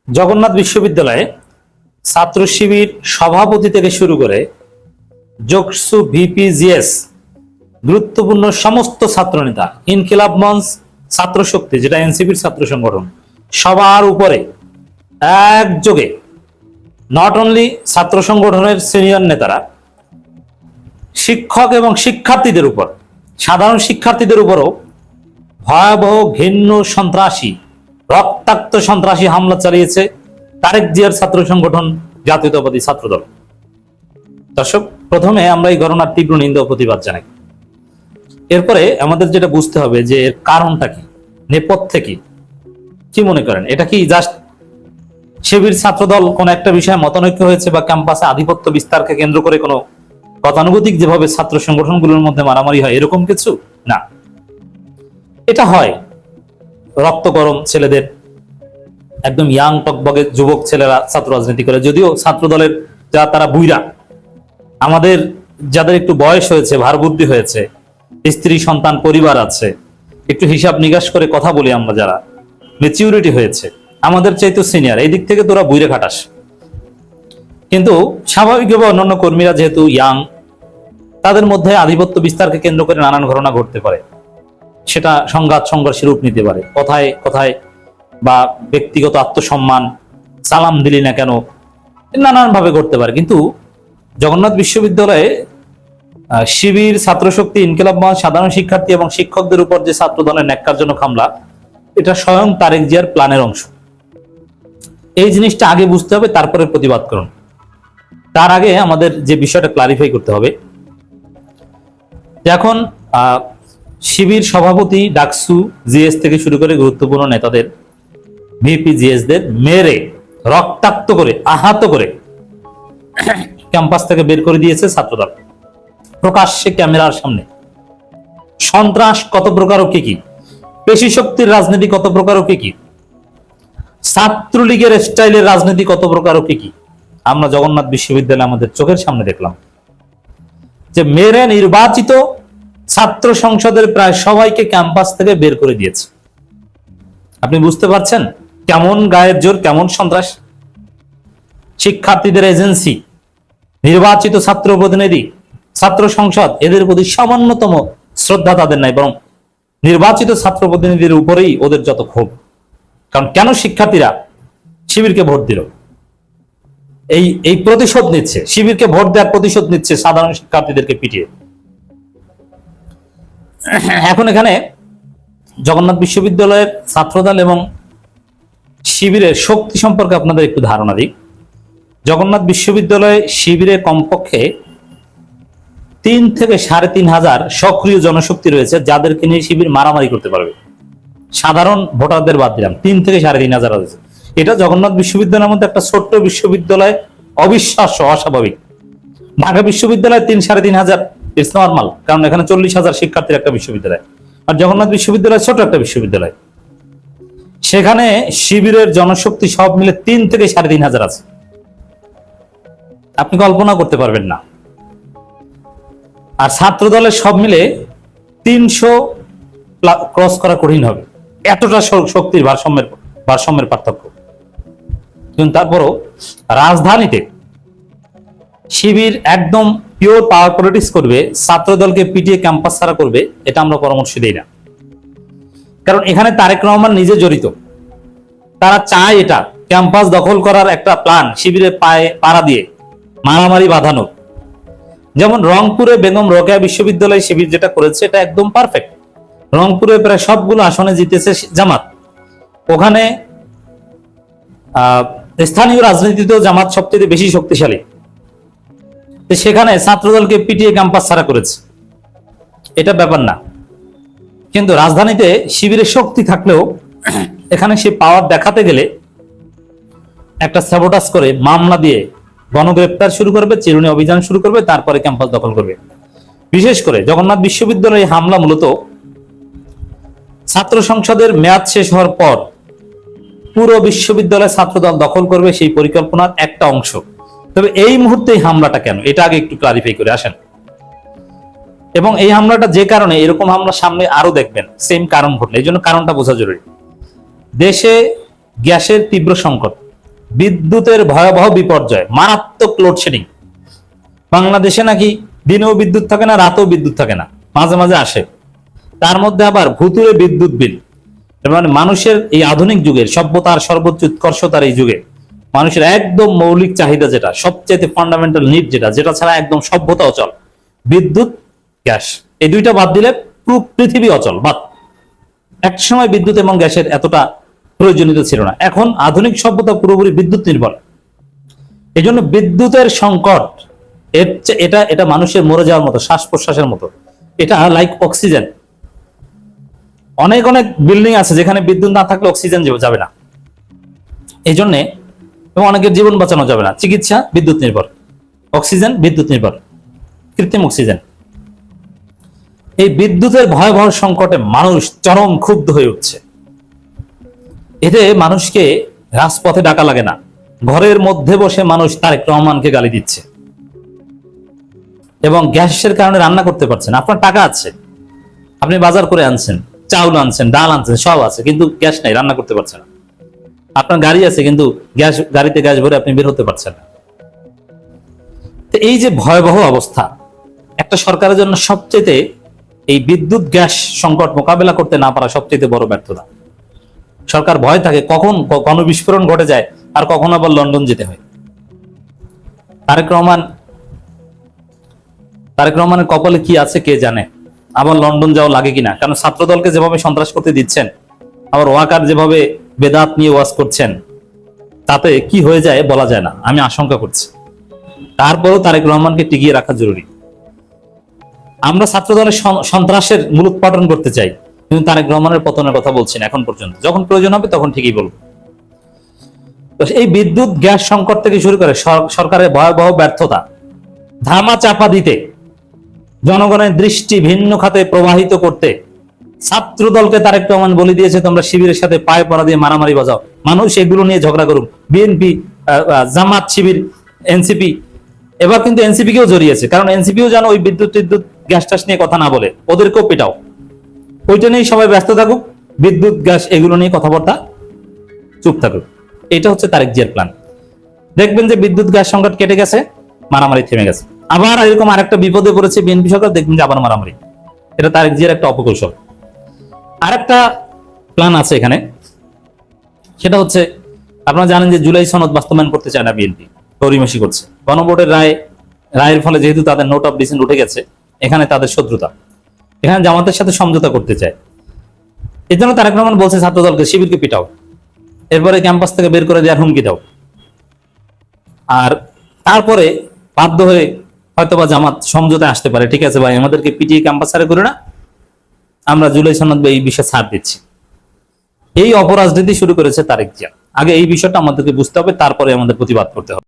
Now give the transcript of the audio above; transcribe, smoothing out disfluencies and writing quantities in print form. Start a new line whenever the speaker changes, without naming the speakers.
জগন্নাথ বিশ্ববিদ্যালয়ে ছাত্র শিবির সভাপতি থেকে শুরু করে যোগসু ভিপিজিএস গুরুত্বপূর্ণ সমস্ত ছাত্রনেতা, ইনকিলাব মঞ্চ, ছাত্র শক্তি যেটা এনসিপির ছাত্র সংগঠন, সবার উপরে একযোগে নট অনলি ছাত্র সংগঠনের সিনিয়র নেতারা শিক্ষক এবং শিক্ষার্থীদের উপর, সাধারণ শিক্ষার্থীদের উপরও ভয়াবহ ঘৃণ্য সন্ত্রাসী, রক্তাক্ত সন্ত্রাসী হামলা চালিয়েছে তারেক জিয়ার ছাত্র সংগঠন জাতীয়তাবাদী ছাত্রদল। দর্শক, প্রথমে আমরা এই ঘটনার তীব্র নিন্দা ও প্রতিবাদ জানাই। এরপরে আমাদের যেটা বুঝতে হবে যে এর কারণটা কি, নেপথ্যে কি মনে করেন? এটা কি জাস্ট শিবির ছাত্রদল কোন একটা বিষয়ে মতানৈক্য হয়েছে বা ক্যাম্পাসে আধিপত্য বিস্তারকে কেন্দ্র করে কোনো গতানুগতিক যেভাবে ছাত্র সংগঠনগুলোর মধ্যে মারামারি হয় এরকম কিছু না। এটা হয় রক্ত গরম ছেলেদের, একদম ইয়াং টকবগে যুবক ছেলেরা ছাত্র রাজনীতি করে। যদিও ছাত্র দলের যারা তারা বুইরা, আমাদের যাদের একটু বয়স হয়েছে, ভার বুদ্ধি হয়েছে, স্ত্রী সন্তান পরিবার আছে, একটু হিসাব নিকাশ করে কথা বলি আমরা, যারা ম্যাচিউরিটি হয়েছে, আমাদের চাইতে সিনিয়র, এই দিক থেকে তোরা বুইরে খাটাস। কিন্তু স্বাভাবিকভাবে অন্যান্য কর্মীরা যেহেতু ইয়াং, তাদের মধ্যে আধিপত্য বিস্তারকে কেন্দ্র করে নানান ঘটনা ঘটতে পারে। সেটা সংঘাত সংঘর্ষের রূপ নিতে পারে, কথায় কথায় বা ব্যক্তিগত আত্মসম্মান, সালাম দিলি না কেন, নানান ভাবে ঘটতে পারে। কিন্তু জগন্নাথ বিশ্ববিদ্যালয়ে শিবির, ছাত্র শক্তি, ইনকিলাব মঞ্চ, সাধারণ শিক্ষার্থী এবং শিক্ষকদের উপর যে ছাত্র দলের ন্যাক্কারজনক হামলা, এটা স্বয়ং তারেক জিয়ার প্ল্যানের অংশ। এই জিনিসটা আগে বুঝতে হবে, তারপরে প্রতিবাদ করুন। তার আগে আমাদের যে বিষয়টা ক্লারিফাই করতে হবে, এখন শিবির সভাপতি, ডাকসু, জিএস থেকে শুরু করে গুরুত্বপূর্ণ নেতাদের, ভিপিজিএস দের মেরে রক্তাক্ত করে, আহত করে ক্যাম্পাস থেকে বের করে দিয়েছে ছাত্রদল, প্রকাশ্যে ক্যামেরার সামনে। সন্ত্রাস কত প্রকার ও কি, পেশি শক্তির রাজনীতি কত প্রকার ও কি, ছাত্রলীগের স্টাইলের রাজনীতি কত প্রকার ও কি আমরা জগন্নাথ বিশ্ববিদ্যালয়ে আমাদের চোখের সামনে দেখলাম। যে মেরে নির্বাচিত ছাত্র সংসদের প্রায় সবাইকে ক্যাম্পাস থেকে বের করে দিয়েছে। আপনি বুঝতে পারছেন কেমন গায়ের জোর, কেমন সন্ত্রাস? শিক্ষার্থীদের এজেন্সি, নির্বাচিত ছাত্র প্রতিনিধি, ছাত্র সংসদ, এদের প্রতি সামান্যতম শ্রদ্ধা তাদের নাই, বরং নির্বাচিত ছাত্র প্রতিনিধির উপরেই ওদের যত ক্ষোভ। কারণ কেন শিক্ষার্থীরা শিবিরকে ভোট দিল? এই প্রতিশোধ নিচ্ছে, শিবিরকে ভোট দেওয়ার প্রতিশোধ নিচ্ছে সাধারণ শিক্ষার্থীদেরকে পিটিয়ে। এখন এখানে জগন্নাথ বিশ্ববিদ্যালয়ের ছাত্রদল এবং শিবিরের শক্তি সম্পর্কে আপনাদের একটু ধারণা দিই। জগন্নাথ বিশ্ববিদ্যালয়ে শিবিরে কমপক্ষে 3 থেকে 3,500 সক্রিয় জনশক্তি রয়েছে, যাদেরকে নিয়ে শিবির মারামারি করতে পারবে। সাধারণ ভোটারদের বাদ দিলাম, 3 থেকে 3,500 রয়েছে। এটা জগন্নাথ বিশ্ববিদ্যালয়ের মধ্যে একটা ছোট্ট বিশ্ববিদ্যালয়, অবিশ্বাস্য, অস্বাভাবিক। ঢাকা বিশ্ববিদ্যালয় 3-3,500 ইটস নর্মাল, কারণ এখানে 40,000 শিক্ষার্থীর একটা বিশ্ববিদ্যালয়। আর জগন্নাথ বিশ্ববিদ্যালয় ছোট একটা বিশ্ববিদ্যালয়, সেখানে শিবিরের জনশক্তি সব মিলে 3 থেকে 3,500 আছে। আপনি কল্পনা করতে পারবেন না। আর ছাত্র দলের সব মিলে 300 ক্রস করা কঠিন হবে, এতটা শক্তির ভারসাম্যের পার্থক্য। কিন্তু তারপরও রাজধানীতে শিবির একদম পিওর পাওয়ার পলিটিক্স করবে, ছাত্র দলকে পিটিয়ে ক্যাম্পাস ছাড়া করবে, এটা আমরা পরামর্শ দিই না। কারণ এখানে তারেক রহমান নিজে জড়িত। তারা চায় এটা ক্যাম্পাস দখল করার একটা প্ল্যান, শিবিরের পায়ে পাড়া দিয়ে মারামারি বাঁধানো। যেমন রংপুরে বেগম রোকেয়া বিশ্ববিদ্যালয় শিবির যেটা করেছে, এটা একদম পারফেক্ট। রংপুরে প্রায় সবগুলো আসনে জিতেছে জামাত। ওখানে স্থানীয় রাজনীতিতেও জামাত সবচেয়ে বেশি শক্তিশালী। সেখানে ছাত্রদলকে পিটিয়ে ক্যাম্পাস ছাড়া করেছে, এটা ব্যাপার না। কিন্তু রাজধানীতে শিবিরের শক্তি থাকলেও এখানে সে পাওয়ার দেখাতে গেলে একটা স্যাবোটাজ করে, মামলা দিয়ে গণগ্রেপ্তার শুরু করবে, চিরুনি অভিযান শুরু করবে, তারপরে ক্যাম্পাস দখল করবে। বিশেষ করে জগন্নাথ বিশ্ববিদ্যালয়ে হামলা মূলত ছাত্র সংসদের মেয়াদ শেষ হওয়ার পর পুরো বিশ্ববিদ্যালয় ছাত্রদল দখল করবে, সেই পরিকল্পনার একটা অংশ। তবে এই মুহূর্তে হামলাটা কেন, এটা আগে একটু ক্লারিফাই করে আসেন। এবং এই হামলাটা যে কারণে, এরকম হামলা সামনে আরো দেখবেন, সেম কারণ ঘটলে, এই জন্য কারণটা বোঝা জরুরি। দেশে গ্যাসের তীব্র সংকট, বিদ্যুতের ভয়াবহ বিপর্যয়, মারাত্মক লোডশেডিং। বাংলাদেশে নাকি দিনেও বিদ্যুৎ থাকে না, রাতেও বিদ্যুৎ থাকে না, মাঝে মাঝে আসে। তার মধ্যে আবার ভুতুরে বিদ্যুৎ বিল। মানে মানুষের এই আধুনিক যুগের সভ্যতার সর্বোচ্চ উৎকর্ষতার এই যুগে মানুষের একদম মৌলিক চাহিদা, যেটা সবচেয়ে ফান্ডামেন্টাল নিড, যেটা ছাড়া একদম সভ্যতা অচল, বিদ্যুৎ, গ্যাস, এই দুইটা বাদ দিলে পুরো পৃথিবী অচল। বাদ। এক সময় বিদ্যুৎ এবং গ্যাসের এতটা প্রয়োজনীয়তা ছিল না, এখন আধুনিক সভ্যতা পুরোপুরি বিদ্যুৎ নির্ভর। এই জন্য বিদ্যুতের সংকট এটা মানুষের মরে যাওয়ার মতো, শ্বাস প্রশ্বাসের মতো। এটা লাইক অক্সিজেন। অনেক অনেক বিল্ডিং আছে যেখানে বিদ্যুৎ না থাকলে অক্সিজেন যাবে না, এই জন্যে, এবং অনেকের জীবন বাঁচানো যাবে না। চিকিৎসা বিদ্যুৎ নির্ভর, অক্সিজেন বিদ্যুৎ নির্ভর, কৃত্রিম অক্সিজেন। এই বিদ্যুতের ভয়াবহ সংকটে মানুষ চরম ক্ষুব্ধ হয়ে উঠছে। এতে মানুষকে রাজপথে ডাকা লাগে না, ঘরের মধ্যে বসে মানুষ তারেক রহমানকে গালি দিচ্ছে। এবং গ্যাসের কারণে রান্না করতে পারছেন, আপনার টাকা আছে, আপনি বাজার করে আনছেন, চাউল আনছেন, ডাল আনছেন, সব আছে, কিন্তু গ্যাস নাই, রান্না করতে পারছেন না। আপনার গাড়ি আছে, কিন্তু গাড়িতে গ্যাস ভরে আপনি বের হতে পারছেন না। তো এই যে ভয়াবহ অবস্থা, একটা সরকারের জন্য সবচেয়ে এই বিদ্যুৎ গ্যাস সংকট মোকাবেলা করতে না পারা সবচেয়ে বড় ব্যর্থতা। সরকার ভয় থাকে কখন গণবিস্ফোরণ ঘটে যায়, আর কখন আবার লন্ডন যেতে হয়। তারেক রহমানের কপালে কি আছে কে জানে, আবার লন্ডন যাওয়া লাগে কিনা। কারণ ছাত্রদলকে যেভাবে সন্ত্রাস করতে দিচ্ছেন, আবার ওয়াকার যেভাবে বেদাত নিয়ে ওয়াজ করছেন, তাতে কি হয়ে যায় বলা যায় না, আমি আশঙ্কা করছি। তারপরেও তারেক রহমানকে টিকিয়ে রাখা জরুরি। আমরা ছাত্রদলের সন্ত্রাসের মূলোৎপাটন করতে চাই, কিন্তু তারেক রহমানের পতনের কথা বলছি না এখন পর্যন্ত। যখন প্রয়োজন হবে তখন ঠিকই বলবো। এই বিদ্যুৎ গ্যাস সংকট থেকে শুরু করে সরকারের ভয়াবহ ব্যর্থতা, ধামা চাপা দিতে, জনগণের দৃষ্টি ভিন্ন খাতে প্রবাহিত করতে ছাত্র দলকে তারেক রহমান বলে দিয়েছে, তোমরা শিবিরের সাথে পায়ে পড়া দিয়ে মারামারি বাজাও, মানুষ এগুলো নিয়ে ঝগড়া করুক। বিএনপি, জামাত, শিবির, এনসিপি, এবার কিন্তু এনসিপি কেও জড়িয়েছে, কারণ এনসিপিও যেন ওই বিদ্যুৎ গ্যাস টাস নিয়ে কথা না বলে, ওদেরকেও পেটাও। ওইটা নিয়ে সবাই ব্যস্ত থাকুক, বিদ্যুৎ গ্যাস এগুলো নিয়ে কথাবার্তা চুপ থাকুক। এটা হচ্ছে তারেক জিয়ার প্ল্যান। দেখবেন যে বিদ্যুৎ গ্যাস সংকট কেটে গেছে, মারামারি থেমে গেছে। আবার এরকম আরেকটা বিপদে পড়েছে বিএনপি সরকার, দেখবেন যে আবার মারামারি। এটা তারেক জিয়ার একটা অপকৌশল। আরেকটা প্ল্যান আছে এখানে, সেটা হচ্ছে আপনারা জানেন যে জুলাই সনদ বাস্তবায়ন করতে চায় না বিএনপি, গড়িমসি করছে। গণভোটের রায়ের ফলে যেহেতু তাদের নোট অফ ডিসেন্ট উঠে গেছে, এখানে তাদের শত্রুতা, এখানে জামাতের সাথে সমঝোতা করতে চায়। এই জন্য তারেক রহমান বলছে ছাত্রদলকে শিবিরকে পিটাও, এরপরে ক্যাম্পাস থেকে বের করে দেওয়ার হুমকি দাও। আর তারপরে বাধ্য হয়ে হয়তোবা জামাত সমঝোতায় আসতে পারে, ঠিক আছে ভাই আমাদেরকে পিটিয়ে ক্যাম্পাস ছাড়া করে না, আমরা জুলাই সনদ এই বিষয়ে ছাড় দিচ্ছি। এই অপরাজনীতি শুরু করেছে তারেক জিয়া। আগে এই বিষয়টা আমাদেরকে বুঝতে হবে, তারপরে আমাদের প্রতিবাদ করতে হবে।